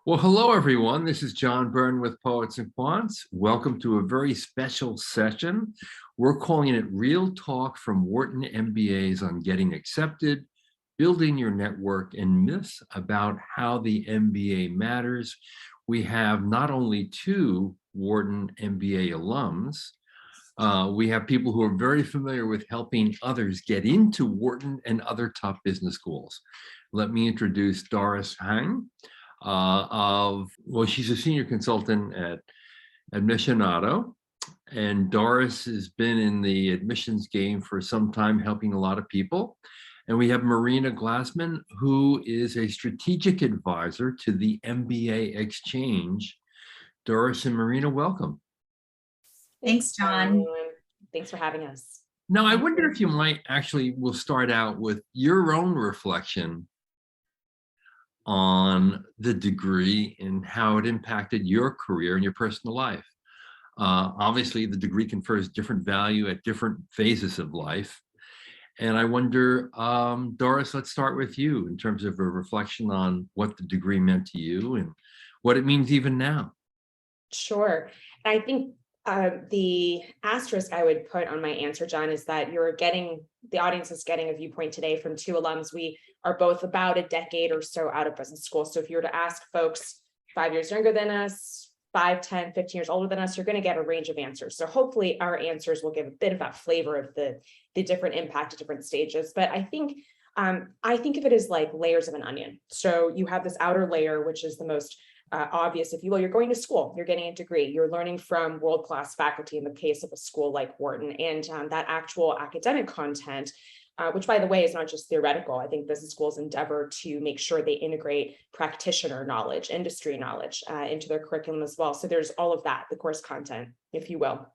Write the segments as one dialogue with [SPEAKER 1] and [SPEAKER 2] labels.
[SPEAKER 1] Well, hello, everyone. This is John Byrne with Poets and Quants. Welcome to a very special session. We're calling it Real Talk from Wharton MBAs on Getting Accepted, Building Your Network, and Myths about how the MBA matters. We have not only two Wharton MBA alums, we have people who are very familiar with helping others get into Wharton and other top business schools. Let me introduce Doris Hang. She's a senior consultant at Admissionado, and Doris has been in the admissions game for some time, helping a lot of people. And we have Marina Glassman, who is a strategic advisor to the MBA Exchange. Doris and Marina, welcome.
[SPEAKER 2] Thanks, John.
[SPEAKER 3] Thanks for having us.
[SPEAKER 1] Now, I wonder if you might we'll start out with your own reflection on the degree and how it impacted your career and your personal life. Obviously, the degree confers different value at different phases of life. And I wonder, Doris, let's start with you in terms of a reflection on what the degree meant to you and what it means even now.
[SPEAKER 3] Sure. I think the asterisk I would put on my answer, John, is that the audience is getting a viewpoint today from two alums. We are both about a decade or so out of business school. So if you were to ask folks 5 years younger than us, 5, 10, 15 years older than us, you're going to get a range of answers. So hopefully our answers will give a bit of that flavor of the different impact at different stages. But I think of it as like layers of an onion. So you have this outer layer, which is the most obvious, if you will. You're going to school, you're getting a degree, you're learning from world-class faculty in the case of a school like Wharton, and that actual academic content, which by the way is not just theoretical. I think business schools endeavor to make sure they integrate practitioner knowledge, industry knowledge into their curriculum as well. So there's all of that, the course content, if you will.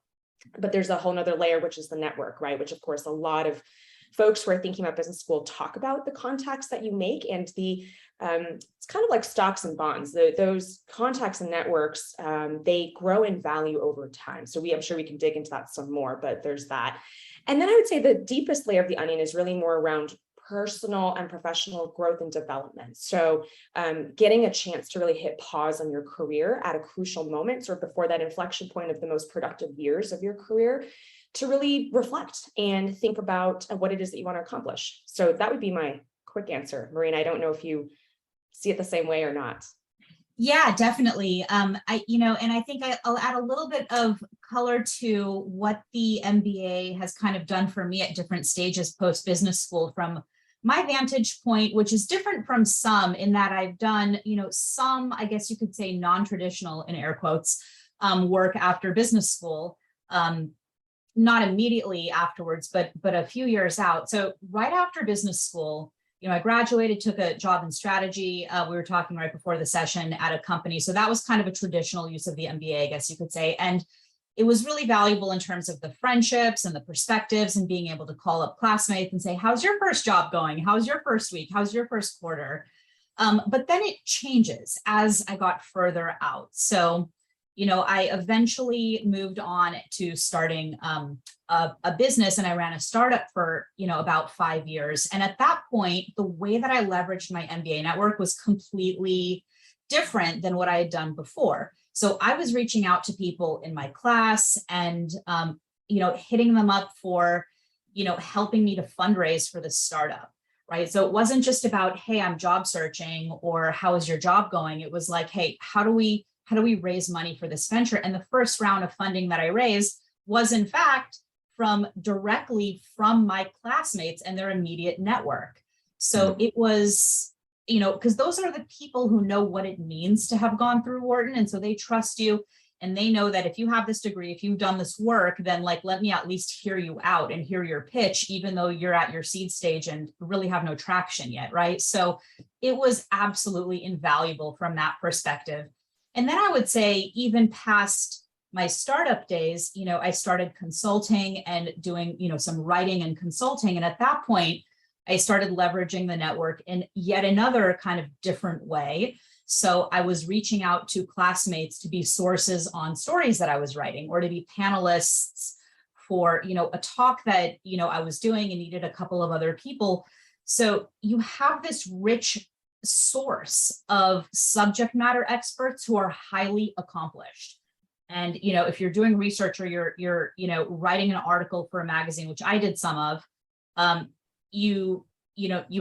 [SPEAKER 3] But there's a whole nother layer, which is the network, right? Which of course a lot of folks who are thinking about business school talk about the contacts that you make, and it's kind of like stocks and bonds. Those contacts and networks, they grow in value over time. So I'm sure we can dig into that some more, but there's that. And then I would say the deepest layer of the onion is really more around personal and professional growth and development. So getting a chance to really hit pause on your career at a crucial moment, or before that inflection point of the most productive years of your career, to really reflect and think about what it is that you want to accomplish. So that would be my quick answer. Marina, I don't know if you see it the same way or not.
[SPEAKER 2] Yeah, definitely. And I think I'll add a little bit of color to what the MBA has kind of done for me at different stages post business school from my vantage point, which is different from some in that I've done, some, I guess you could say, non-traditional, in air quotes, work after business school. Not immediately afterwards, but a few years out. So right after business school, I graduated, took a job in strategy. We were talking right before the session at a company. So that was kind of a traditional use of the MBA, I guess you could say. And it was really valuable in terms of the friendships and the perspectives and being able to call up classmates and say, how's your first job going? How's your first week? How's your first quarter? But then it changes as I got further out. So I eventually moved on to starting a business, and I ran a startup for, about 5 years. And at that point, the way that I leveraged my MBA network was completely different than what I had done before. So I was reaching out to people in my class and, hitting them up for, helping me to fundraise for the startup. Right. So it wasn't just about, hey, I'm job searching, or how is your job going? It was like, hey, how do we raise money for this venture? And the first round of funding that I raised was, in fact, directly from my classmates and their immediate network. So it was, because those are the people who know what it means to have gone through Wharton. And so they trust you, and they know that if you have this degree, if you've done this work, then let me at least hear you out and hear your pitch, even though you're at your seed stage and really have no traction yet. Right. So it was absolutely invaluable from that perspective. And then I would say, even past my startup days, I started consulting and doing, some writing and consulting. And at that point, I started leveraging the network in yet another kind of different way. So I was reaching out to classmates to be sources on stories that I was writing, or to be panelists for, a talk that, I was doing and needed a couple of other people. So you have this rich source of subject matter experts who are highly accomplished. And, if you're doing research or you're writing an article for a magazine, which I did some of, you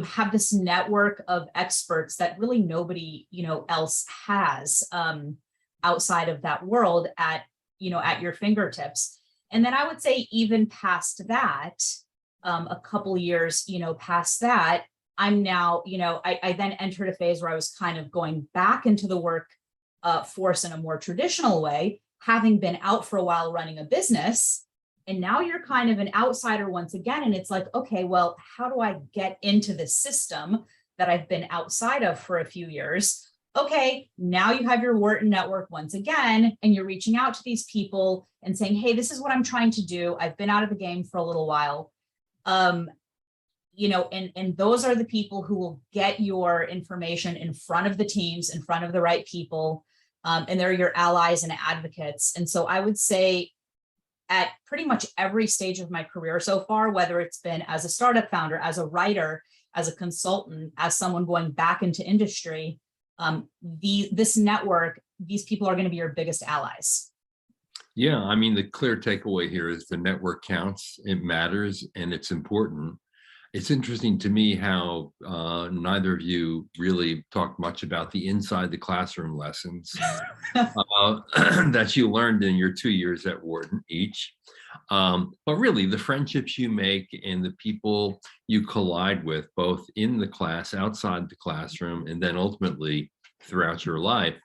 [SPEAKER 2] have this network of experts that really nobody, else has outside of that world at your fingertips. And then I would say even past that, a couple years, past that, I'm now, I then entered a phase where I was kind of going back into the work force in a more traditional way, having been out for a while running a business. And now you're kind of an outsider once again. And it's like, okay, well, how do I get into this system that I've been outside of for a few years? Okay, now you have your Wharton network once again, and you're reaching out to these people and saying, hey, this is what I'm trying to do. I've been out of the game for a little while. And those are the people who will get your information in front of the teams, in front of the right people. And they're your allies and advocates. And so I would say at pretty much every stage of my career so far, whether it's been as a startup founder, as a writer, as a consultant, as someone going back into industry, this network, these people are going to be your biggest allies.
[SPEAKER 1] Yeah, I mean, the clear takeaway here is the network counts, it matters, and it's important. It's interesting to me how neither of you really talked much about the inside the classroom lessons that you learned in your 2 years at Wharton each. But really, the friendships you make and the people you collide with, both in the class, outside the classroom, and then ultimately throughout your life,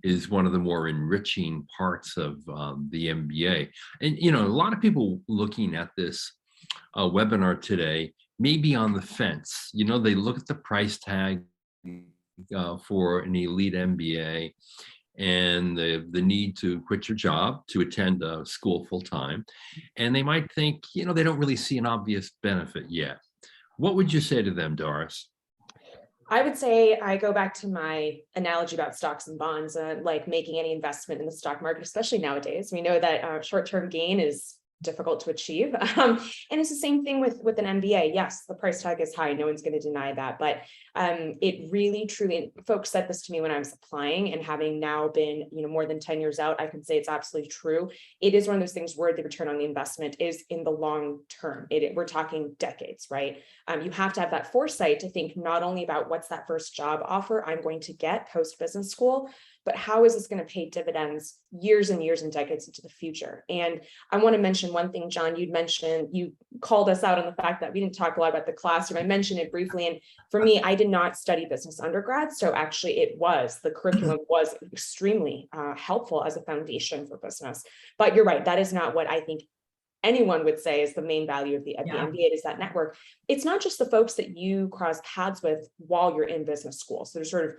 [SPEAKER 1] is one of the more enriching parts of the MBA. And, a lot of people looking at this webinar today may be on the fence. They look at the price tag for an elite MBA and the need to quit your job to attend school full time. And they might think, they don't really see an obvious benefit yet. What would you say to them, Doris?
[SPEAKER 3] I would say I go back to my analogy about stocks and bonds, like making any investment in the stock market, especially nowadays. We know that short-term gain is difficult to achieve. And it's the same thing with an MBA. Yes, the price tag is high. No one's going to deny that. But it really, truly, folks said this to me when I was applying, and having now been, more than 10 years out, I can say it's absolutely true. It is one of those things where the return on the investment is in the long term. We're talking decades, right? You have to have that foresight to think not only about what's that first job offer I'm going to get post business school, but how is this going to pay dividends years and years and decades into the future? And I want to mention one thing, John, you called us out on the fact that we didn't talk a lot about the classroom. I mentioned it briefly. And for me, I did not study business undergrad. So actually the curriculum was extremely helpful as a foundation for business. But you're right, that is not what I think anyone would say is the main value of the MBA. It is that network. It's not just the folks that you cross paths with while you're in business school. So there's sort of,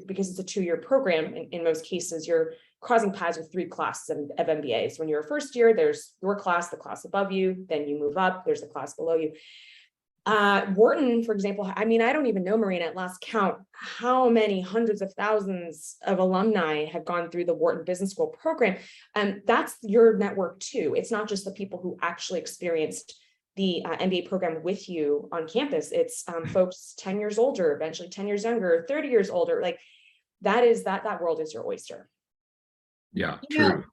[SPEAKER 3] because it's a 2-year program, in most cases, you're crossing paths with 3 classes of MBAs. When you're a first year, there's your class, the class above you, then you move up, there's the class below you. Wharton, for example, I mean, I don't even know, Marina, at last count, how many hundreds of thousands of alumni have gone through the Wharton Business School program. And that's your network too. It's not just the people who actually experienced the MBA program with you on campus. It's folks 10 years older, eventually 10 years younger, 30 years older. Like that world is your oyster.
[SPEAKER 1] Yeah, true.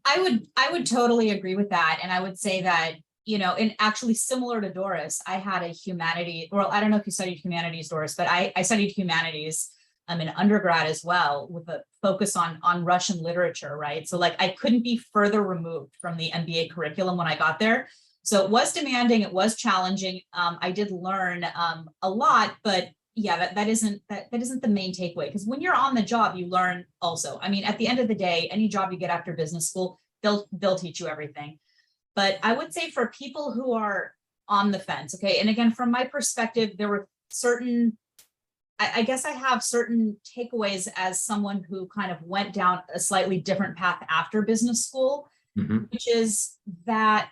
[SPEAKER 2] I would totally agree with that. And I would say that, and actually similar to Doris, I had a humanity, well, I don't know if you studied humanities, Doris, but I studied humanities in undergrad as well, with a focus on Russian literature, right? So like I couldn't be further removed from the MBA curriculum when I got there. So it was demanding, it was challenging. I did learn a lot, but yeah, that isn't the main takeaway, because when you're on the job, you learn also. I mean, at the end of the day, any job you get after business school, they'll teach you everything. But I would say for people who are on the fence, okay, and again, from my perspective, there were certain, I guess I have certain takeaways as someone who kind of went down a slightly different path after business school, which is that,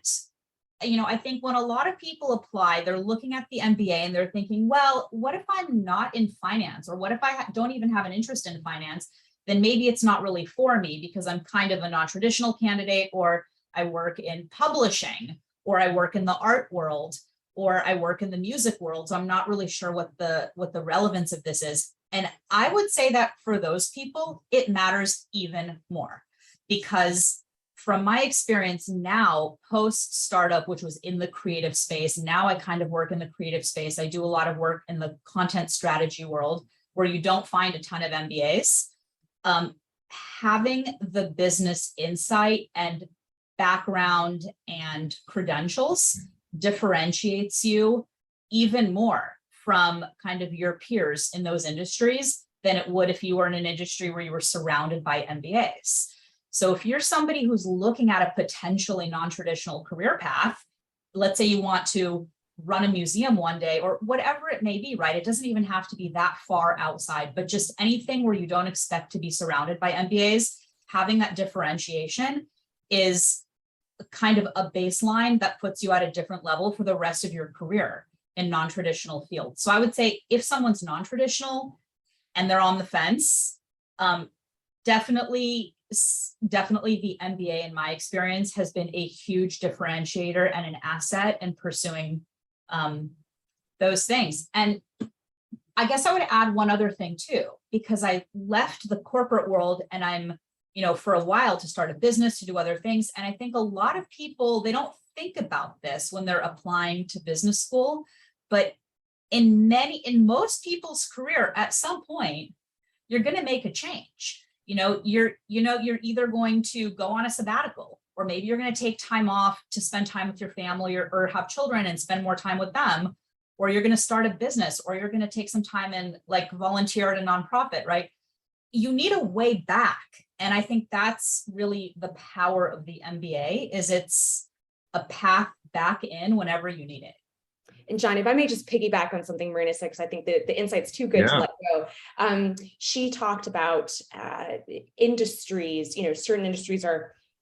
[SPEAKER 2] I think when a lot of people apply, they're looking at the MBA and they're thinking, well, what if I'm not in finance? Or what if I don't even have an interest in finance? Then maybe it's not really for me because I'm kind of a non-traditional candidate, or I work in publishing, or I work in the art world, or I work in the music world, so I'm not really sure what the relevance of this is. And I would say that for those people, it matters even more, because from my experience now, post startup, which was in the creative space, now I kind of work in the creative space. I do a lot of work in the content strategy world where you don't find a ton of MBAs. Having the business insight and background and credentials differentiates you even more from kind of your peers in those industries than it would if you were in an industry where you were surrounded by MBAs. So if you're somebody who's looking at a potentially non-traditional career path, let's say you want to run a museum one day or whatever it may be, right? It doesn't even have to be that far outside, but just anything where you don't expect to be surrounded by MBAs, having that differentiation is kind of a baseline that puts you at a different level for the rest of your career in non-traditional fields. So I would say if someone's non-traditional and they're on the fence, definitely the MBA, in my experience, has been a huge differentiator and an asset in pursuing those things. And I guess I would add one other thing too, because I left the corporate world and I'm, for a while to start a business, to do other things. And I think a lot of people, they don't think about this when they're applying to business school, but in most people's career, at some point, you're going to make a change. You're either going to go on a sabbatical, or maybe you're going to take time off to spend time with your family or have children and spend more time with them, or you're going to start a business, or you're going to take some time and like volunteer at a nonprofit, right? You need a way back. And I think that's really the power of the MBA, is it's a path back in whenever you need it.
[SPEAKER 3] And John, if I may just piggyback on something Marina said, because I think the insight's too good to let go. She talked about industries, certain industries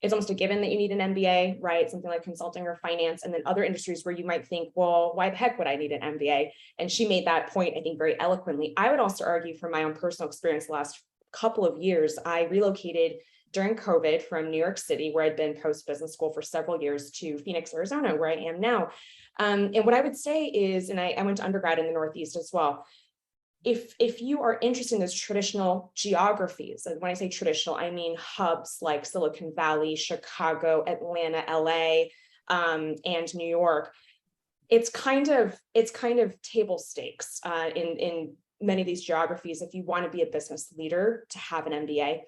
[SPEAKER 3] it's almost a given that you need an MBA, right? Something like consulting or finance, and then other industries where you might think, well, why the heck would I need an MBA? And she made that point, I think, very eloquently. I would also argue from my own personal experience the last couple of years, I relocated during COVID from New York City, where I'd been post-business school for several years, to Phoenix, Arizona, where I am now. And what I would say is, and I went to undergrad in the Northeast as well, if you are interested in those traditional geographies, and when I say traditional, I mean hubs like Silicon Valley, Chicago, Atlanta, LA, and New York, it's kind of table stakes in many of these geographies if you want to be a business leader to have an MBA.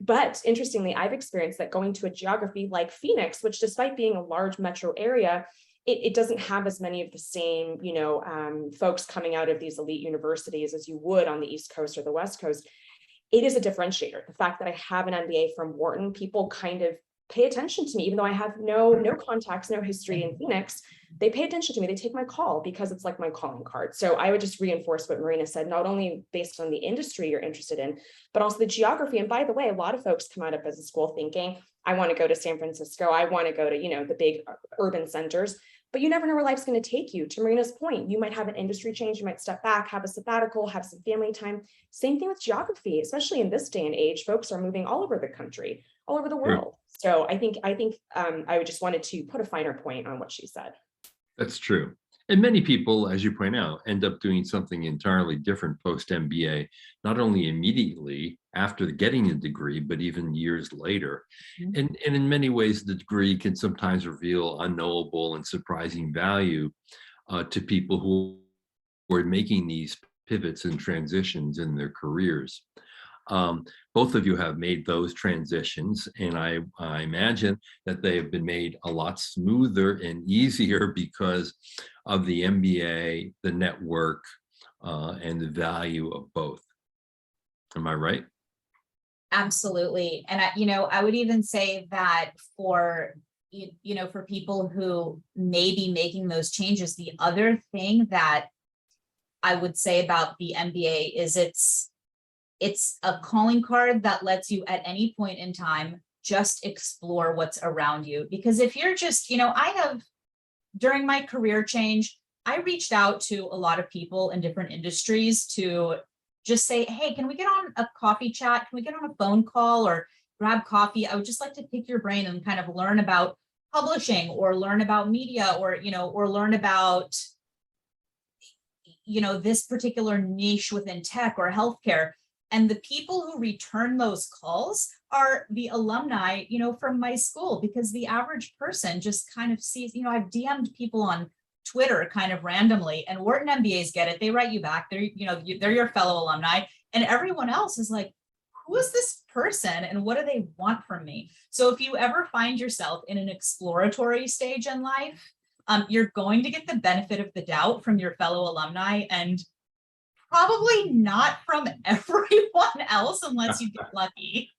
[SPEAKER 3] But interestingly, I've experienced that going to a geography like Phoenix, which despite being a large metro area, it doesn't have as many of the same, folks coming out of these elite universities as you would on the East Coast or the West Coast. It is a differentiator. The fact that I have an MBA from Wharton, people kind of pay attention to me, even though I have no contacts, no history in Phoenix. They pay attention to me. They take my call because it's like my calling card. So I would just reinforce what Marina said, not only based on the industry you're interested in, but also the geography. And by the way, a lot of folks come out of business school thinking, I want to go to San Francisco. I want to go to, the big urban centers, but you never know where life's going to take you. To Marina's point, you might have an industry change. You might step back, have a sabbatical, have some family time. Same thing with geography, especially in this day and age, folks are moving all over the country, all over the world. So I think I just wanted to put a finer point on what she said.
[SPEAKER 1] That's true. And many people, as you point out, end up doing something entirely different post-MBA, not only immediately after getting a degree, but even years later. And in many ways, the degree can sometimes reveal unknowable and surprising value to people who are making these pivots and transitions in their careers. Both of you have made those transitions, and I imagine that they have been made a lot smoother and easier because of the MBA, the network, and the value of both. Am I right?
[SPEAKER 2] Absolutely. And I would even say that for people who may be making those changes, the other thing that I would say about the MBA is it's a calling card that lets you at any point in time just explore what's around you. Because if you're just, during my career change, I reached out to a lot of people in different industries to just say, hey, can we get on a coffee chat? Can we get on a phone call or grab coffee? I would just like to pick your brain and kind of learn about publishing or learn about media or, or learn about, this particular niche within tech or healthcare. And the people who return those calls are the alumni, from my school, because the average person just kind of sees, I've DM'd people on Twitter kind of randomly, and Wharton MBAs get it. They write you back. They're your fellow alumni. And everyone else is like, who is this person and what do they want from me? So if you ever find yourself in an exploratory stage in life, you're going to get the benefit of the doubt from your fellow alumni and probably not from everyone else unless you get lucky.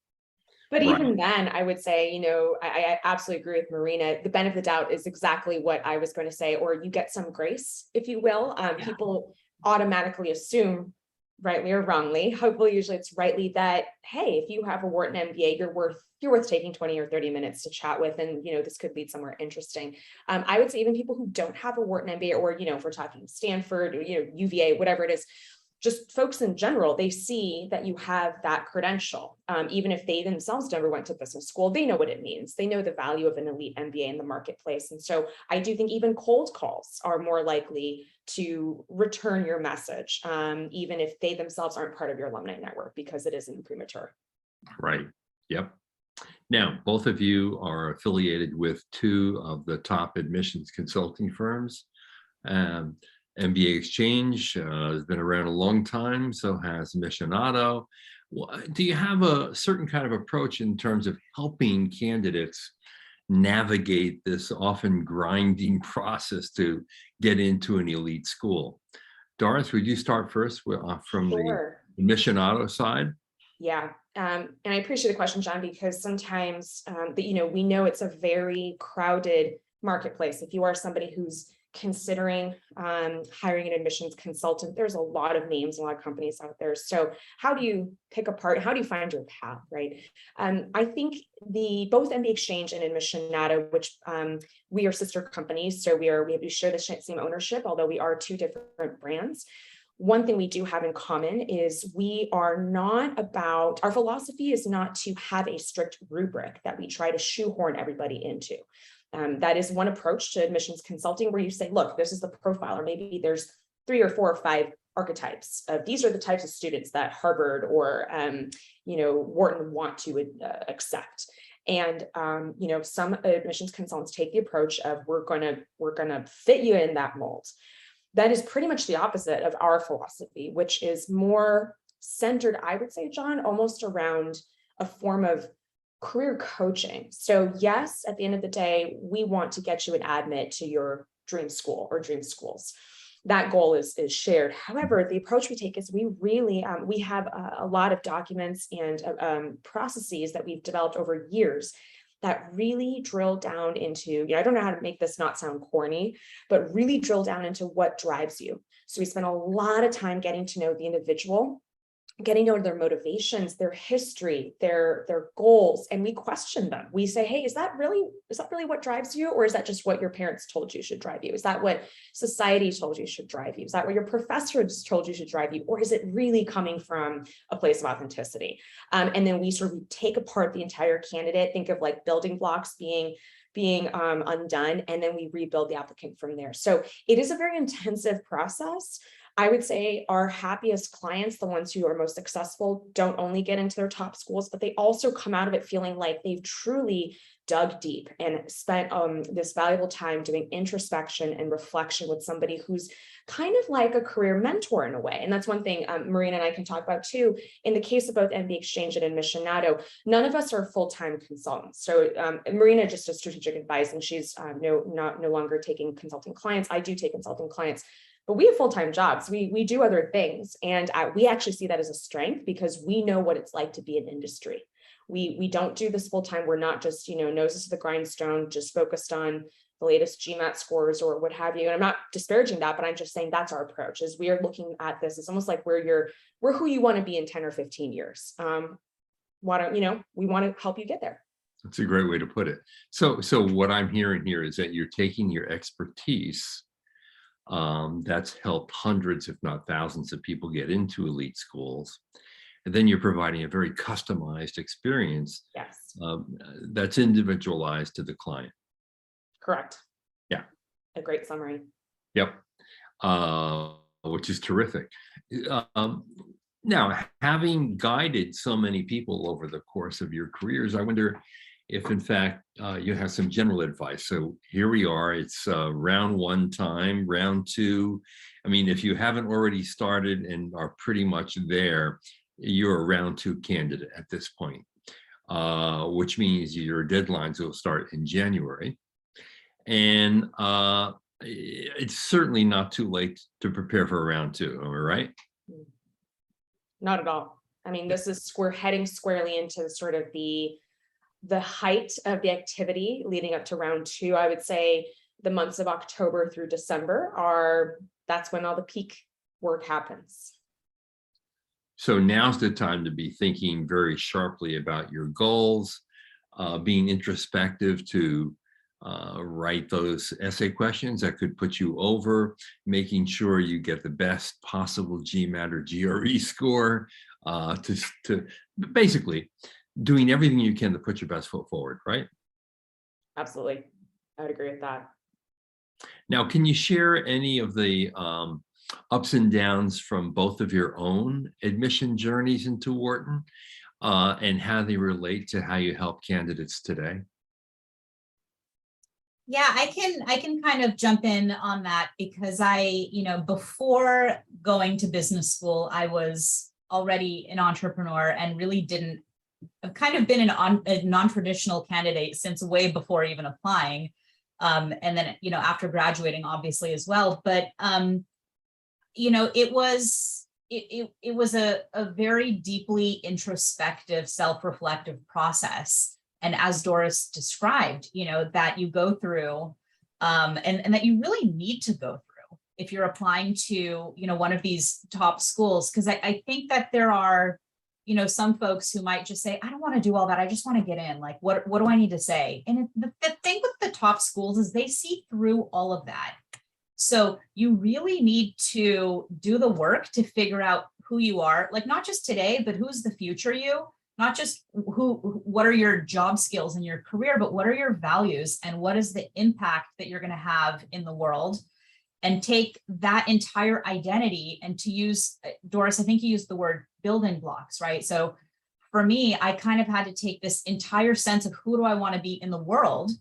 [SPEAKER 3] But even then, I would say, I absolutely agree with Marina. The benefit of the doubt is exactly what I was going to say, or you get some grace, if you will. People automatically assume, rightly or wrongly, hopefully usually it's rightly, that, hey, if you have a Wharton MBA, you're worth taking 20 or 30 minutes to chat with, and this could lead somewhere interesting. I would say even people who don't have a Wharton MBA, or if we're talking Stanford, UVA, whatever it is, just folks in general, they see that you have that credential. Even if they themselves never went to business school, they know what it means. They know the value of an elite MBA in the marketplace. And so I do think even cold calls are more likely to return your message, even if they themselves aren't part of your alumni network, because it isn't premature.
[SPEAKER 1] Right. Yep. Now, both of you are affiliated with two of the top admissions consulting firms. MBA Exchange has been around a long time, so has Missionato. Do you have a certain kind of approach in terms of helping candidates navigate this often grinding process to get into an elite school? Doris, would you start first from
[SPEAKER 3] Sure.
[SPEAKER 1] the Missionato side?
[SPEAKER 3] Yeah. And I appreciate the question, John, because sometimes we know it's a very crowded marketplace. If you are somebody who's considering hiring an admissions consultant, there's a lot of names, a lot of companies out there. So how do you pick apart? How do you find your path, right? I think both MBA Exchange and Missionato, which we are sister companies, so we share the same ownership, although we are two different brands. One thing we do have in common is our philosophy is not to have a strict rubric that we try to shoehorn everybody into. That is one approach to admissions consulting, where you say, look, this is the profile, or maybe there's 3 or 4 or 5 archetypes. These are the types of students that Harvard or Wharton want to accept. And some admissions consultants take the approach of we're gonna fit you in that mold. That is pretty much the opposite of our philosophy, which is more centered, I would say, John, almost around a form of career coaching. So yes, at the end of the day, we want to get you an admit to your dream school or dream schools. That goal is shared. However, the approach we take is we really, we have a lot of documents and processes that we've developed over years that really drill down into, I don't know how to make this not sound corny, but really drill down into what drives you. So we spend a lot of time getting to know the individual, getting to know their motivations, their history, their goals, and we question them. We say, hey, is that really what drives you? Or is that just what your parents told you should drive you? Is that what society told you should drive you? Is that what your professors told you should drive you? Or is it really coming from a place of authenticity? And then we sort of take apart the entire candidate, think of like building blocks being undone, and then we rebuild the applicant from there. So it is a very intensive process. I would say our happiest clients, the ones who are most successful, don't only get into their top schools, but they also come out of it feeling like they've truly dug deep and spent this valuable time doing introspection and reflection with somebody who's kind of like a career mentor in a way. And that's one thing Marina and I can talk about too. In the case of both MBA Exchange and Missionato, none of us are full-time consultants. So Marina just does strategic advice, and she's no longer taking consulting clients. I do take consulting clients. But we have full-time jobs. We do other things. And we actually see that as a strength because we know what it's like to be in industry. We don't do this full-time. We're not just, noses to the grindstone, just focused on the latest GMAT scores or what have you. And I'm not disparaging that, but I'm just saying that's our approach. Is we are looking at this. It's almost like we're who you want to be in 10 or 15 years. We want to help you get there.
[SPEAKER 1] That's a great way to put it. So what I'm hearing here is that you're taking your expertise that's helped hundreds, if not thousands, of people get into elite schools. And then you're providing a very customized experience
[SPEAKER 3] Yes.
[SPEAKER 1] that's individualized to the client.
[SPEAKER 3] Correct.
[SPEAKER 1] Yeah.
[SPEAKER 3] A great summary.
[SPEAKER 1] Yep. Which is terrific. Now, having guided so many people over the course of your careers, I wonder if, in fact, you have some general advice. So here we are. It's round one time, round two. I mean, if you haven't already started and are pretty much there, you're a round two candidate at this point, which means your deadlines will start in January. And it's certainly not too late to prepare for round two, am I right?
[SPEAKER 3] Not at all. I mean, we're heading squarely into sort of the height of the activity leading up to round two. I would say the months of October through December that's when all the peak work happens.
[SPEAKER 1] So now's the time to be thinking very sharply about your goals, being introspective to write those essay questions that could put you over, making sure you get the best possible GMAT or GRE score, to basically doing everything you can to put your best foot forward, right?
[SPEAKER 3] Absolutely. I would agree with that.
[SPEAKER 1] Now, can you share any of the ups and downs from both of your own admission journeys into Wharton, and how they relate to how you help candidates today?
[SPEAKER 2] Yeah, I can kind of jump in on that because before going to business school, I was already an entrepreneur and really I've kind of been a non-traditional candidate since way before even applying. And then, after graduating, obviously as well. But, it was a very deeply introspective, self-reflective process. And as Doris described, that you go through and that you really need to go through if you're applying to, one of these top schools. Because I think that there are, some folks who might just say, I don't want to do all that. I just want to get in. Like, what do I need to say? And the thing with the top schools is they see through all of that. So you really need to do the work to figure out who you are, like not just today, but who's the future you. Not just what are your job skills in your career, but what are your values and what is the impact that you're going to have in the world, and take that entire identity and to use, Doris, I think you used the word building blocks, right? So for me, I kind of had to take this entire sense of who do I want to be in the world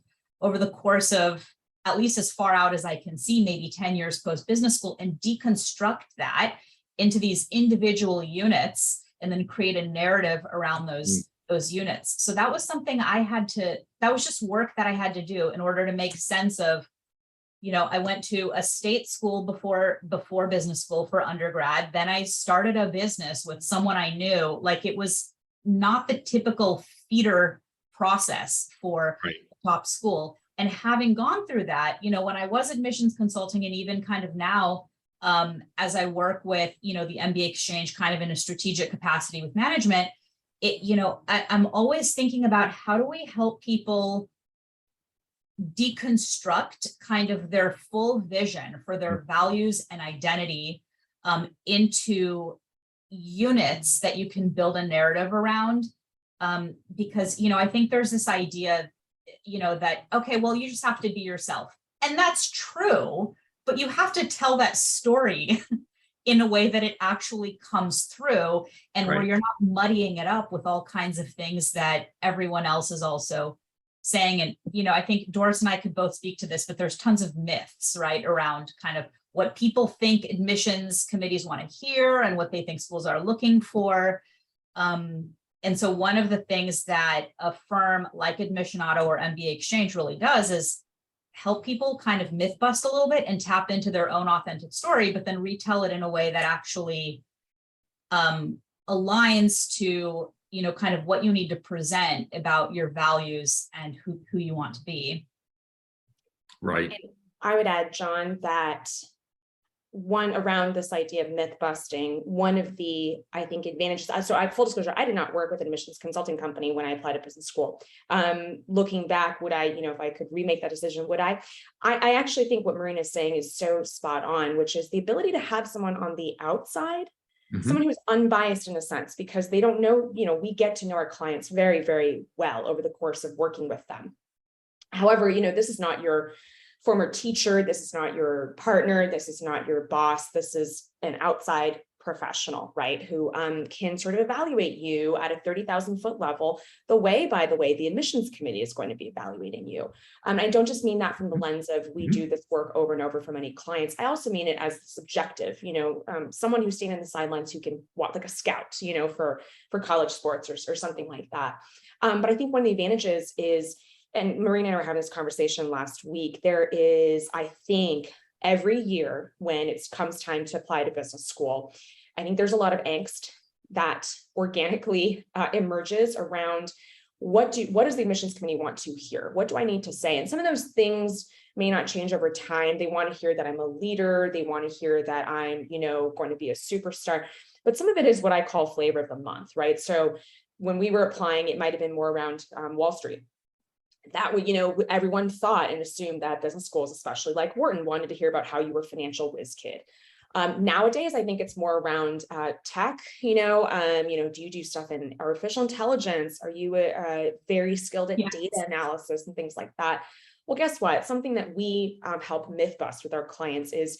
[SPEAKER 2] over the course of at least as far out as I can see, maybe 10 years post business school, and deconstruct that into these individual units and then create a narrative around those units. So that was something that was just work that I had to do in order to make sense of, I went to a state school before business school for undergrad. Then I started a business with someone I knew. Like, it was not the typical feeder process for top school. And having gone through that, when I was admissions consulting, and even kind of now, as I work with, the MBA exchange kind of in a strategic capacity with management, I'm always thinking about how do we help people deconstruct kind of their full vision for their values and identity into units that you can build a narrative around. Because, I think there's this idea, that, okay, well, you just have to be yourself. And that's true. But you have to tell that story in a way that it actually comes through, and where you're not muddying it up with all kinds of things that everyone else is also saying. And, I think Doris and I could both speak to this, but there's tons of myths, right, around kind of what people think admissions committees want to hear and what they think schools are looking for. And so one of the things that a firm like Admission Auto or MBA Exchange really does is help people kind of myth bust a little bit and tap into their own authentic story, but then retell it in a way that actually aligns to, kind of what you need to present about your values and who you want to be.
[SPEAKER 3] Right. And I would add, John, that one around this idea of myth busting, one of the, I think, advantages. So full disclosure, I did not work with an admissions consulting company when I applied to business school. Looking back, would I, if I could remake that decision, would I actually think what Marina is saying is so spot on, which is the ability to have someone on the outside, someone who's unbiased in a sense, because they don't know, we get to know our clients very, very well over the course of working with them. However, this is not your former teacher, this is not your partner, this is not your boss, this is an outside professional, right? Who can sort of evaluate you at a 30,000 foot level, by the way, the admissions committee is going to be evaluating you. I don't just mean that from the lens of we do this work over and over for many clients. I also mean it as subjective, someone who's staying on the sidelines who can walk like a scout, for college sports or something like that. But I think one of the advantages is, and Marina and I were having this conversation last week, there is, I think, every year when it comes time to apply to business school, I think there's a lot of angst that organically emerges around what does the admissions committee want to hear? What do I need to say? And some of those things may not change over time. They want to hear that I'm a leader. They want to hear that I'm, going to be a superstar. But some of it is what I call flavor of the month, right? So when we were applying, it might have been more around Wall Street. That would, everyone thought and assumed that business schools, especially like Wharton, wanted to hear about how you were a financial whiz kid. Nowadays, I think it's more around tech, do you do stuff in artificial intelligence? Are you very skilled at data analysis and things like that? Well, guess what? Something that we help myth bust with our clients is,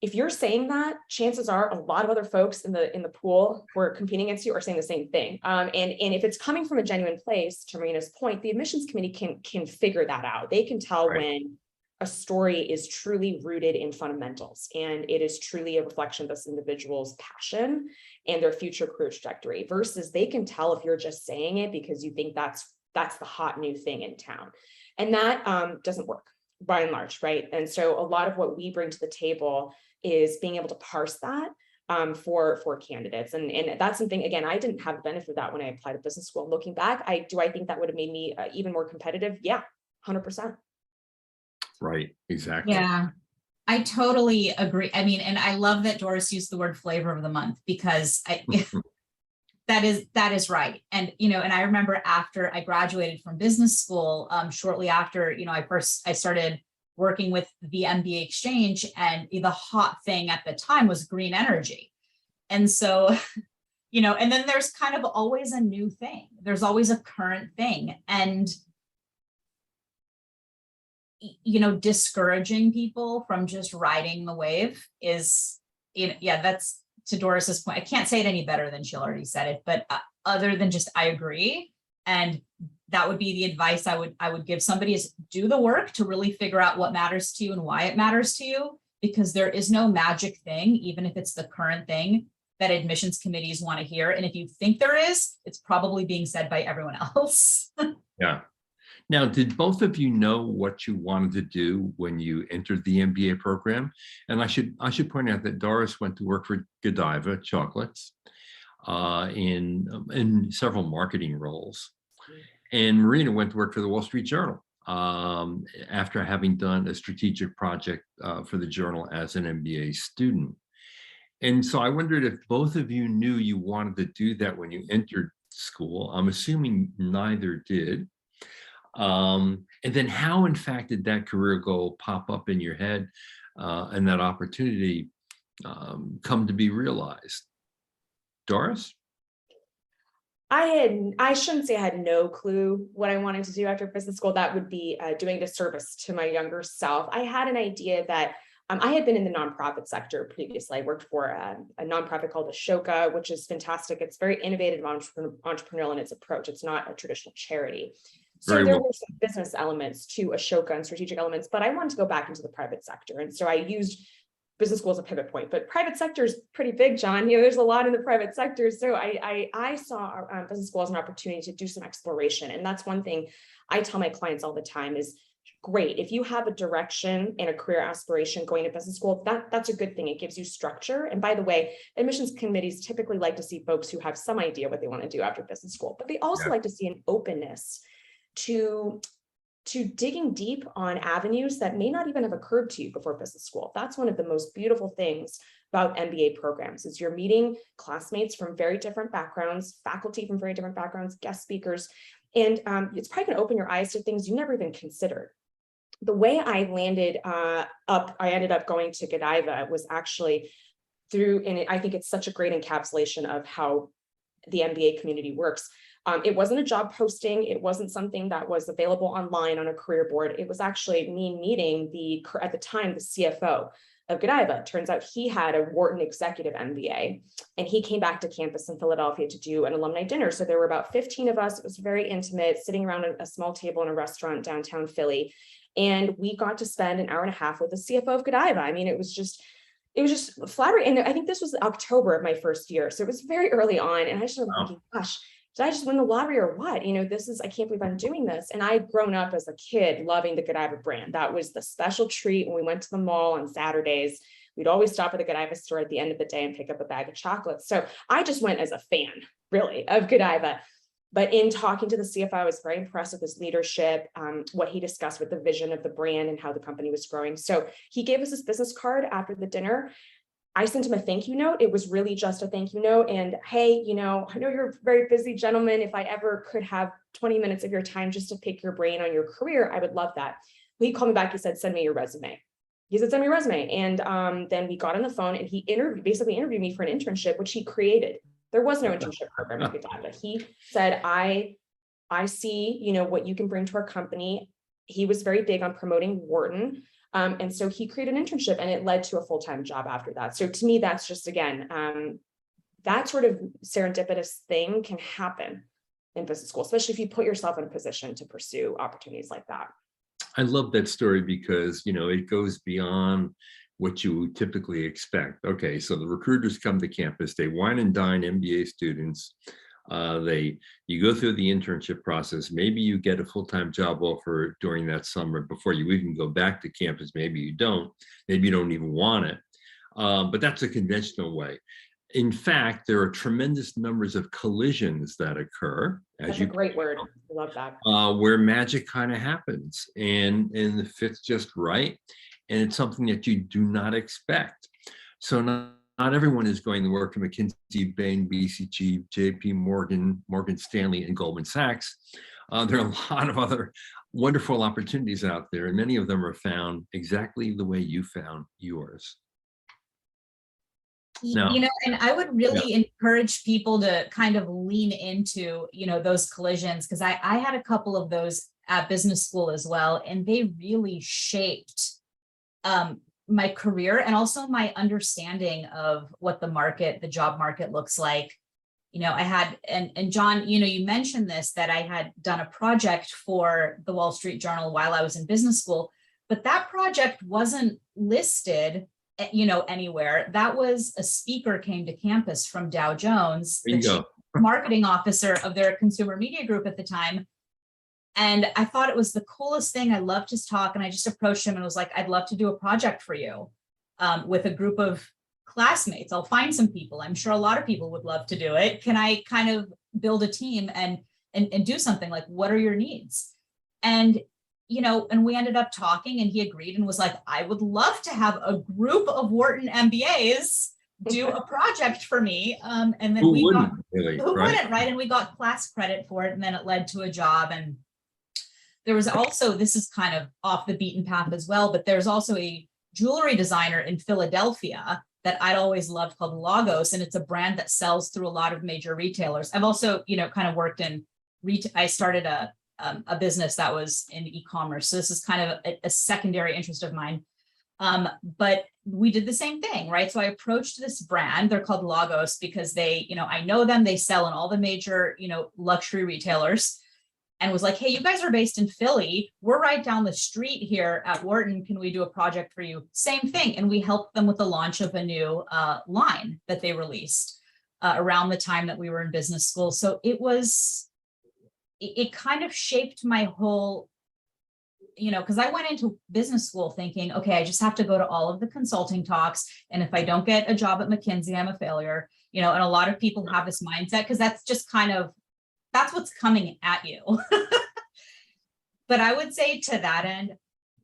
[SPEAKER 3] if you're saying that, chances are a lot of other folks in the pool who are competing against you are saying the same thing. And if it's coming from a genuine place, to Marina's point, the admissions committee can figure that out. They can tell when a story is truly rooted in fundamentals and it is truly a reflection of this individual's passion and their future career trajectory, versus they can tell if you're just saying it because you think that's the hot new thing in town. And that doesn't work by and large, right? And so a lot of what we bring to the table is being able to parse that for candidates. And that's something, again, I didn't have the benefit of that when I applied to business school. Looking back, I think that would have made me even more competitive? Yeah, 100%.
[SPEAKER 1] Right, exactly.
[SPEAKER 2] Yeah, I totally agree. I mean, and I love that Doris used the word flavor of the month, because that is right. And, and I remember after I graduated from business school, shortly after, I started working with the MBA exchange, and the hot thing at the time was green energy. And so, and then there's kind of always a new thing. There's always a current thing. And, discouraging people from just riding the wave is, that's to Doris's point. I can't say it any better than she already said it, but other than just, I agree. And that would be the advice I would give somebody, is do the work to really figure out what matters to you and why it matters to you, because there is no magic thing, even if it's the current thing that admissions committees want to hear. And if you think there is, it's probably being said by everyone else.
[SPEAKER 1] Yeah. Now, did both of you know what you wanted to do when you entered the MBA program? And I should point out that Doris went to work for Godiva Chocolates in several marketing roles. And Marina went to work for the Wall Street Journal after having done a strategic project for the journal as an MBA student. And so I wondered if both of you knew you wanted to do that when you entered school. I'm assuming neither did. And then how, in fact, did that career goal pop up in your head and that opportunity come to be realized? Doris?
[SPEAKER 3] I shouldn't say I had no clue what I wanted to do after business school. That would be doing a disservice to my younger self. I had an idea that I had been in the nonprofit sector previously. I worked for a nonprofit called Ashoka, which is fantastic. It's very innovative, entrepreneurial in its approach. It's not a traditional charity. So there were some business elements to Ashoka and strategic elements, but I wanted to go back into the private sector. And so I used business school as a pivot point, but private sector is pretty big, John. There's a lot in the private sector. So I saw business school as an opportunity to do some exploration. And that's one thing I tell my clients all the time is, great, if you have a direction and a career aspiration going to business school, that's a good thing. It gives you structure. And by the way, admissions committees typically like to see folks who have some idea what they want to do after business school, but they also like to see an openness to digging deep on avenues that may not even have occurred to you before business school. That's one of the most beautiful things about MBA programs, is you're meeting classmates from very different backgrounds, faculty from very different backgrounds, guest speakers, and it's probably going to open your eyes to things you never even considered. The way I ended up going to Godiva was actually through, and I think it's such a great encapsulation of how the MBA community works. It wasn't a job posting. It wasn't something that was available online on a career board. It was actually me meeting at the time, the CFO of Godiva. It turns out he had a Wharton executive MBA, and he came back to campus in Philadelphia to do an alumni dinner. So there were about 15 of us. It was very intimate, sitting around a small table in a restaurant downtown Philly. And we got to spend an hour and a half with the CFO of Godiva. I mean, it was just flattering. And I think this was October of my first year. So it was very early on. And I just started thinking, gosh, did I just win the lottery or what? You know, I can't believe I'm doing this. And I'd grown up as a kid loving the Godiva brand. That was the special treat when we went to the mall on Saturdays. We'd always stop at the Godiva store at the end of the day and pick up a bag of chocolates. So I just went as a fan, really, of Godiva. But in talking to the CFO, I was very impressed with his leadership, what he discussed with the vision of the brand and how the company was growing. So he gave us his business card after the dinner. I sent him a thank you note. It was really just a thank you note. And hey, I know you're a very busy gentleman. If I ever could have 20 minutes of your time just to pick your brain on your career, I would love that. Well, he called me back. He said, send me your resume. He said, send me your resume. And then we got on the phone and he basically interviewed me for an internship, which he created. There was no internship program at Godiva. He said, I see, what you can bring to our company. He was very big on promoting Wharton. And so he created an internship and it led to a full-time job after that. So to me, that's just, again, that sort of serendipitous thing can happen in business school, especially if you put yourself in a position to pursue opportunities like that.
[SPEAKER 1] I love that story because, it goes beyond what you typically expect. Okay, so the recruiters come to campus, they wine and dine MBA students. You go through the internship process. Maybe you get a full-time job offer during that summer before you even go back to campus. Maybe you don't. Maybe you don't even want it. But that's a conventional way. In fact, there are tremendous numbers of collisions that occur.
[SPEAKER 3] That's a great word. I love that.
[SPEAKER 1] Where magic kind of happens and the fit's just right. And it's something that you do not expect. So not everyone is going to work at McKinsey, Bain, BCG, JP Morgan, Morgan Stanley, and Goldman Sachs. There are a lot of other wonderful opportunities out there, and many of them are found exactly the way you found yours.
[SPEAKER 2] Now, and I would really encourage people to kind of lean into, those collisions, because I had a couple of those at business school as well, and they really shaped my career and also my understanding of what the job market looks like. I had, and John, you mentioned this, that I had done a project for the Wall Street Journal while I was in business school, but that project wasn't listed, anywhere. That was a speaker came to campus from Dow Jones, the chief marketing officer of their consumer media group at the time. And I thought it was the coolest thing. I loved his talk, and I just approached him and was like, I'd love to do a project for you with a group of classmates. I'll find some people. I'm sure a lot of people would love to do it. Can I kind of build a team and do something? Like, what are your needs? And, and we ended up talking, and he agreed and was like, I would love to have a group of Wharton MBAs do a project for me. And then who wouldn't, right? And we got class credit for it. And then it led to a job. And there was also, this is kind of off the beaten path as well, but there's also a jewelry designer in Philadelphia that I'd always loved called Lagos. And it's a brand that sells through a lot of major retailers. I've also, kind of worked in retail. I started a business that was in e-commerce. So this is kind of a secondary interest of mine. But we did the same thing, right? So I approached this brand. They're called Lagos because they, I know them. They sell in all the major, luxury retailers. And was like, hey, you guys are based in Philly. We're right down the street here at Wharton. Can we do a project for you? Same thing. And we helped them with the launch of a new line that they released around the time that we were in business school. So it kind of shaped my whole, because I went into business school thinking, okay, I just have to go to all of the consulting talks. And if I don't get a job at McKinsey, I'm a failure, and a lot of people have this mindset because that's just kind of, that's what's coming at you. But I would say to that end,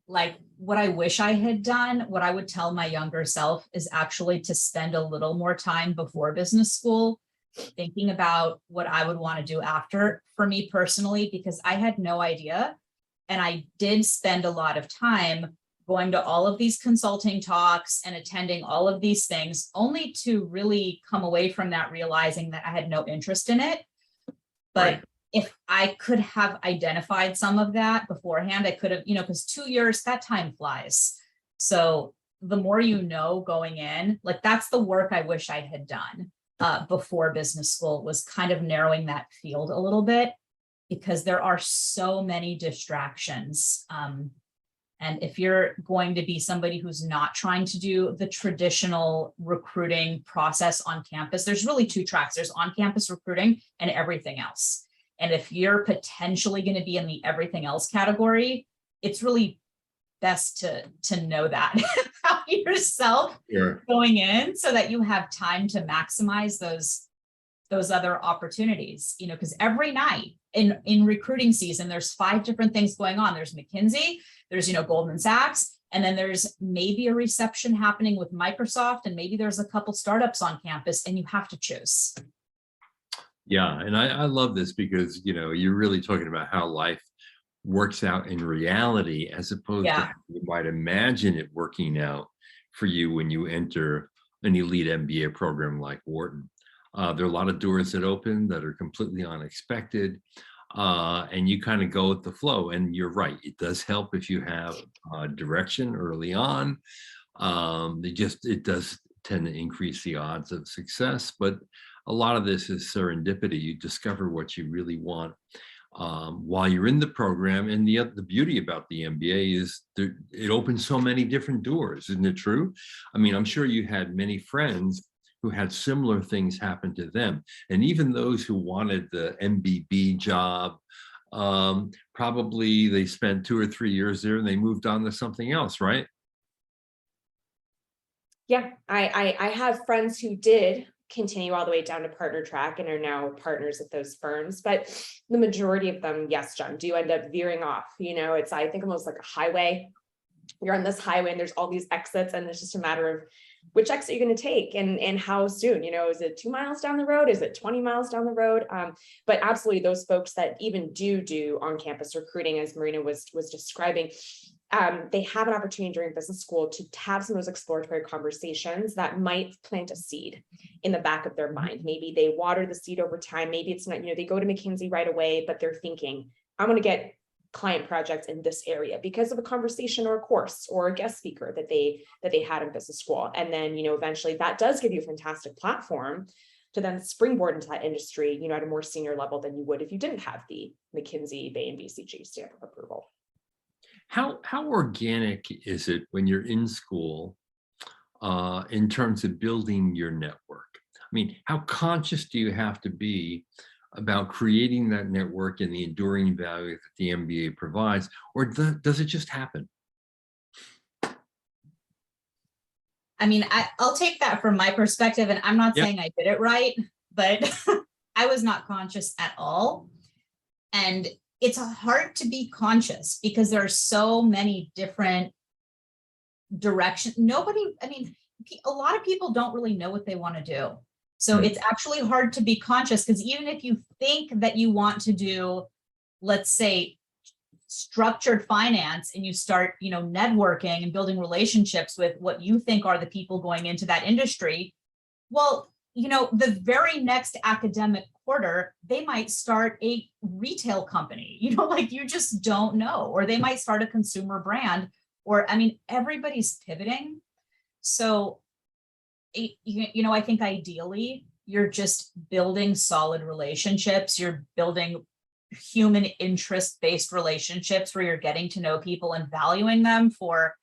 [SPEAKER 2] like what I wish I had done, what I would tell my younger self is actually to spend a little more time before business school thinking about what I would want to do after, for me personally, because I had no idea. And I did spend a lot of time going to all of these consulting talks and attending all of these things, only to really come away from that realizing that I had no interest in it. But
[SPEAKER 1] Right.
[SPEAKER 2] if I could have identified some of that beforehand, I could have, because 2 years, that time flies. So the more you know going in, like that's the work I wish I had done before business school, was kind of narrowing that field a little bit, because there are so many distractions. And if you're going to be somebody who's not trying to do the traditional recruiting process on campus, there's really two tracks. There's on-campus recruiting and everything else. And if you're potentially going to be in the everything else category, it's really best to know that about yourself going in, so that you have time to maximize those other opportunities, because every night in recruiting season, there's 5 different things going on. There's McKinsey, there's, Goldman Sachs, and then there's maybe a reception happening with Microsoft, and maybe there's a couple startups on campus, and you have to choose.
[SPEAKER 1] Yeah, and I love this because, you're really talking about how life works out in reality, as opposed to how you might imagine it working out for you when you enter an elite MBA program like Wharton. There are a lot of doors that open that are completely unexpected, and you kind of go with the flow. And you're right, it does help if you have direction early on. It does tend to increase the odds of success, but a lot of this is serendipity. You discover what you really want while you're in the program. And the beauty about the MBA is it opens so many different doors. Isn't it true? I mean, I'm sure you had many friends who had similar things happen to them. And even those who wanted the MBB job, probably they spent 2 or 3 years there and they moved on to something else, right?
[SPEAKER 3] Yeah, I have friends who did continue all the way down to partner track and are now partners at those firms. But the majority of them, yes, John, do end up veering off. It's, I think, almost like a highway. You're on this highway and there's all these exits, and it's just a matter of which exit you're going to take and how soon. Is it 2 miles down the road? Is it 20 miles down the road? But absolutely, those folks that even do on-campus recruiting, as Marina was describing, they have an opportunity during business school to have some of those exploratory conversations that might plant a seed in the back of their mind. Maybe they water the seed over time. Maybe it's not, they go to McKinsey right away, but they're thinking, I'm going to get client projects in this area because of a conversation or a course or a guest speaker that they had in business school. And then, eventually that does give you a fantastic platform to then springboard into that industry, at a more senior level than you would if you didn't have the McKinsey, Bain, BCG stamp of approval.
[SPEAKER 1] How organic is it when you're in school in terms of building your network? I mean, how conscious do you have to be about creating that network and the enduring value that the MBA provides, or does it just happen?
[SPEAKER 2] I mean, I'll take that from my perspective, and I'm not saying I did it right, but I was not conscious at all. And it's hard to be conscious because there are so many different directions. A lot of people don't really know what they want to do. So it's actually hard to be conscious, because even if you think that you want to do, let's say, structured finance, and you start, networking and building relationships with what you think are the people going into that industry, well, the very next academic quarter, they might start a retail company, you just don't know, or they might start a consumer brand, or, everybody's pivoting. So, I think ideally you're just building solid relationships. You're building human interest-based relationships where you're getting to know people and valuing them for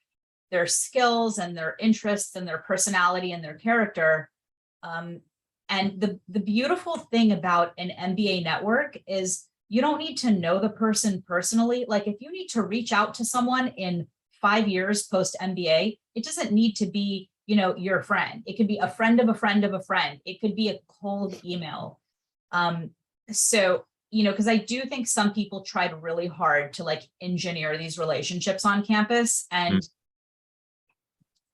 [SPEAKER 2] their skills and their interests and their personality and their character. And the beautiful thing about an MBA network is you don't need to know the person personally. Like, if you need to reach out to someone in 5 years post MBA, it doesn't need to be, your friend. It could be a friend of a friend of a friend. It could be a cold email. So, because I do think some people tried really hard to engineer these relationships on campus. And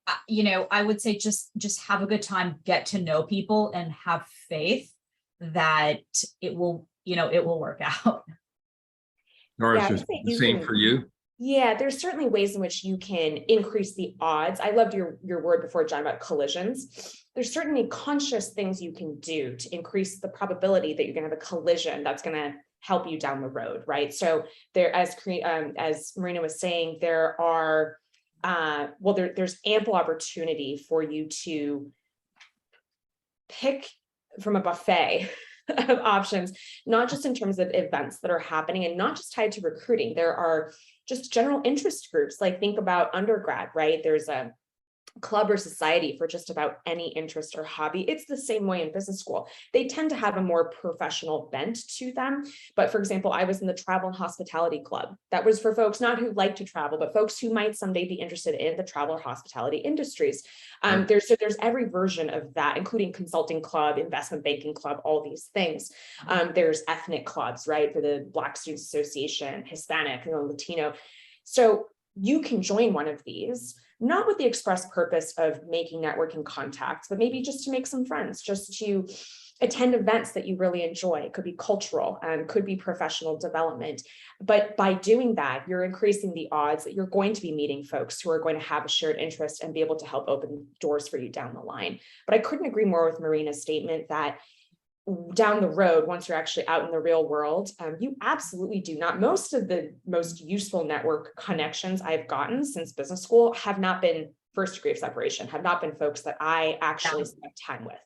[SPEAKER 2] I would say just have a good time, get to know people, and have faith that it will work out.
[SPEAKER 1] Doris, is the same for you?
[SPEAKER 3] Yeah, there's certainly ways in which you can increase the odds. I loved your word before, John, about collisions. There's certainly conscious things you can do to increase the probability that you're going to have a collision that's going to help you down the road, right? So there, as Marina was saying, there are there's ample opportunity for you to pick from a buffet of options, not just in terms of events that are happening and not just tied to recruiting. There are just general interest groups, like think about undergrad, right? There's a club or society for just about any interest or hobby. It's the same way in business school. They tend to have a more professional bent to them. But for example, I was in the travel and hospitality club. That was for folks not who like to travel, but folks who might someday be interested in the travel or hospitality industries. There's every version of that, including consulting club, investment banking club, all these things. There's ethnic clubs, right? For the Black Students Association, Hispanic, Latino. So you can join one of these, not with the express purpose of making networking contacts, but maybe just to make some friends, just to attend events that you really enjoy. It could be cultural and could be professional development. But by doing that, you're increasing the odds that you're going to be meeting folks who are going to have a shared interest and be able to help open doors for you down the line. But I couldn't agree more with Marina's statement that down the road, once you're actually out in the real world, you absolutely do not. Most of the most useful network connections I've gotten since business school have not been first degree of separation, have not been folks that I actually spent time with.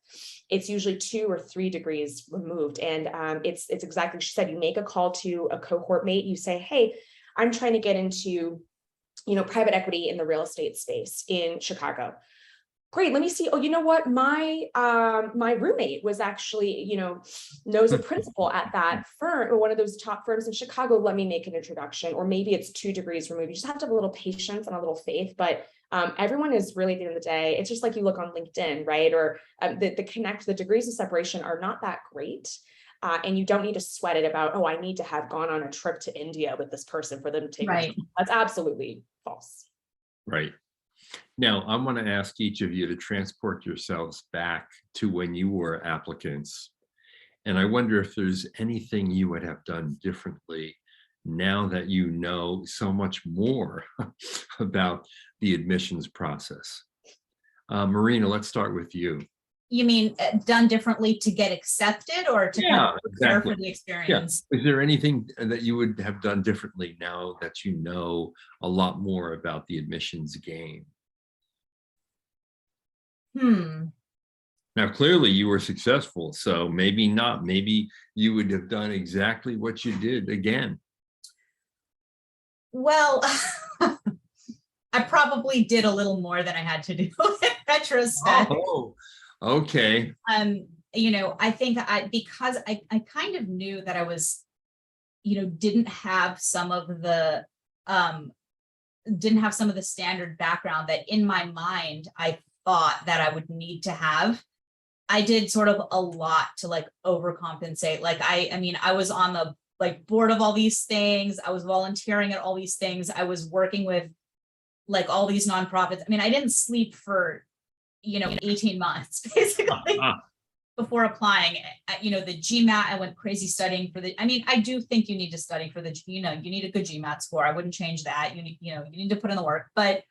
[SPEAKER 3] It's usually 2 or 3 degrees removed. And it's exactly what she said. You make a call to a cohort mate, you say, hey, I'm trying to get into, private equity in the real estate space in Chicago. Great, let me see. Oh, you know what? My roommate was actually, knows a principal at that firm or one of those top firms in Chicago. Let me make an introduction. Or maybe it's 2 degrees removed. You just have to have a little patience and a little faith. But everyone is really, at the end of the day, it's just like you look on LinkedIn, right? Or the degrees of separation are not that great. And you don't need to sweat it about, oh, I need to have gone on a trip to India with this person for them to take.
[SPEAKER 2] Right.
[SPEAKER 3] That's absolutely false.
[SPEAKER 1] Right. Now, I want to ask each of you to transport yourselves back to when you were applicants. And I wonder if there's anything you would have done differently now that you know so much more about the admissions process. Marina, let's start with you.
[SPEAKER 2] You mean done differently to get accepted or to kind of prepare for the experience?
[SPEAKER 1] Yeah. Is there anything that you would have done differently now that you know a lot more about the admissions game? Now, clearly you were successful, so maybe not. Maybe you would have done exactly what you did again.
[SPEAKER 2] Well, I probably did a little more than I had to do in retrospect.
[SPEAKER 1] Oh, okay.
[SPEAKER 2] I think because I kind of knew that I was, didn't have some of the standard background that in my mind I thought that I would need to have. I did sort of a lot to like overcompensate. Like I was on the board of all these things. I was volunteering at all these things. I was working with like all these nonprofits. I mean, I didn't sleep for 18 months basically before applying. The GMAT, I went crazy studying for I do think you need to study for the, you need a good GMAT score. I wouldn't change that. You need to put in the work. But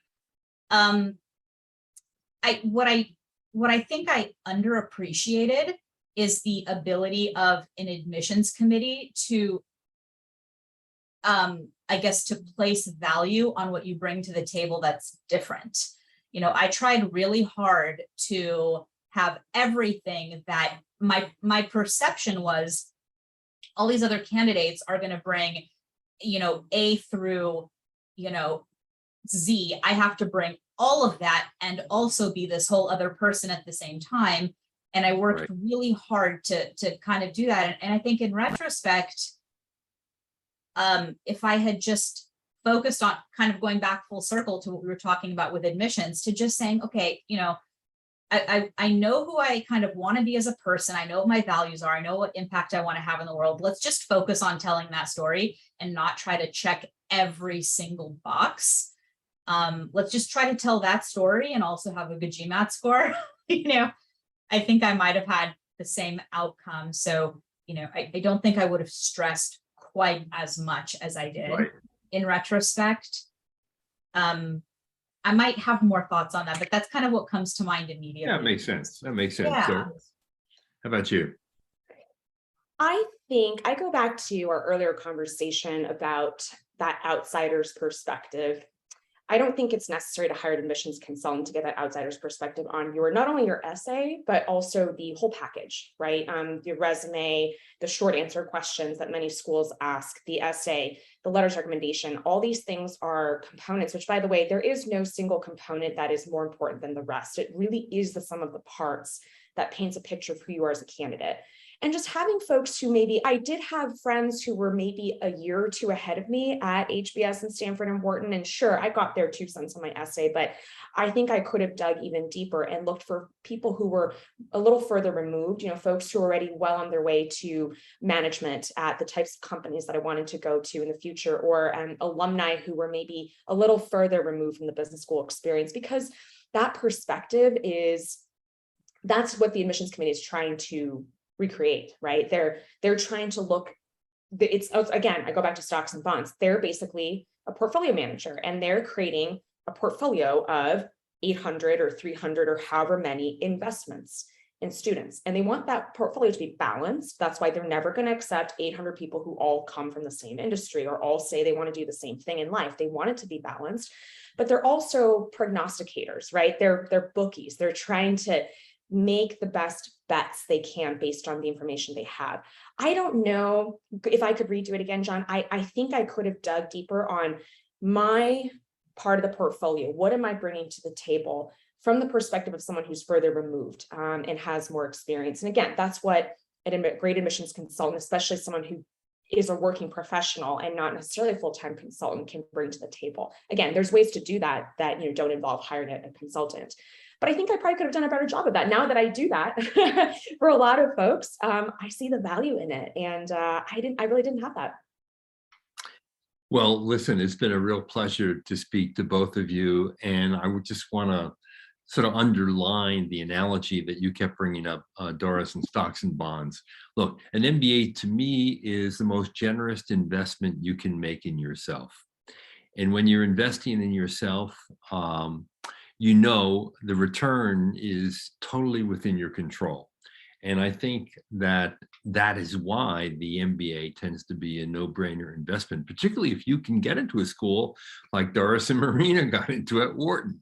[SPEAKER 2] what I think I underappreciated is the ability of an admissions committee to, to place value on what you bring to the table that's different. I tried really hard to have everything that my perception was all these other candidates are going to bring, A through, Z. I have to bring all of that and also be this whole other person at the same time. And I worked really hard to kind of do that. And I think in retrospect, if I had just focused on kind of going back full circle to what we were talking about with admissions, to just saying, okay, I know who I kind of want to be as a person. I know what my values are. I know what impact I want to have in the world. Let's just focus on telling that story and not try to check every single box. Let's just try to tell that story and also have a good GMAT score. I think I might have had the same outcome. So, I don't think I would have stressed quite as much as I did.
[SPEAKER 1] Right.
[SPEAKER 2] in retrospect. I might have more thoughts on that, but that's kind of what comes to mind immediately.
[SPEAKER 1] That makes sense. That makes sense.
[SPEAKER 2] Yeah.
[SPEAKER 1] So, how about you?
[SPEAKER 3] I think I go back to our earlier conversation about that outsider's perspective. I don't think it's necessary to hire an admissions consultant to get that outsider's perspective on not only your essay, but also the whole package, right? Your resume, the short answer questions that many schools ask, the essay, the letters of recommendation, all these things are components, which, by the way, there is no single component that is more important than the rest. It really is the sum of the parts that paints a picture of who you are as a candidate. And just having folks who I did have friends who were maybe a year or two ahead of me at HBS and Stanford and Wharton. And sure, I got their 2 cents on my essay, but I think I could have dug even deeper and looked for people who were a little further removed, folks who are already well on their way to management at the types of companies that I wanted to go to in the future, or alumni who were maybe a little further removed from the business school experience, because that perspective that's what the admissions committee is trying to recreate, right? They're trying to look, again, I go back to stocks and bonds. They're basically a portfolio manager, and they're creating a portfolio of 800 or 300 or however many investments in students. And they want that portfolio to be balanced. That's why they're never going to accept 800 people who all come from the same industry or all say they want to do the same thing in life. They want it to be balanced, but they're also prognosticators, right? They're bookies. They're trying to make the best bets they can based on the information they have. I don't know if I could redo it again, John. I think I could have dug deeper on my part of the portfolio. What am I bringing to the table from the perspective of someone who's further removed and has more experience? And again, that's what a great admissions consultant, especially someone who is a working professional and not necessarily a full-time consultant, can bring to the table. Again, there's ways to do that don't involve hiring a consultant. But I think I probably could have done a better job of that. Now that I do that for a lot of folks, I see the value in it. And I really didn't have that.
[SPEAKER 1] Well, listen, it's been a real pleasure to speak to both of you. And I would just want to sort of underline the analogy that you kept bringing up, Doris, and stocks and bonds. Look, an MBA to me is the most generous investment you can make in yourself. And when you're investing in yourself, the return is totally within your control. And I think that is why the MBA tends to be a no-brainer investment, particularly if you can get into a school like Doris and Marina got into at Wharton.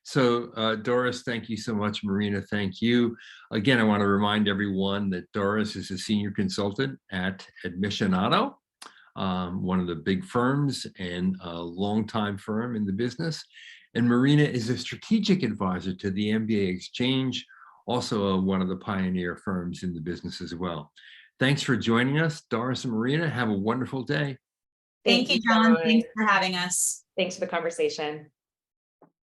[SPEAKER 1] So Doris, thank you so much. Marina, thank you. Again, I want to remind everyone that Doris is a senior consultant at Admissionato, one of the big firms and a longtime firm in the business. And Marina is a strategic advisor to the MBA Exchange, also one of the pioneer firms in the business as well. Thanks for joining us, Doris and Marina. Have a wonderful day.
[SPEAKER 2] Thank you, John. Thanks for having us.
[SPEAKER 3] Thanks for the conversation.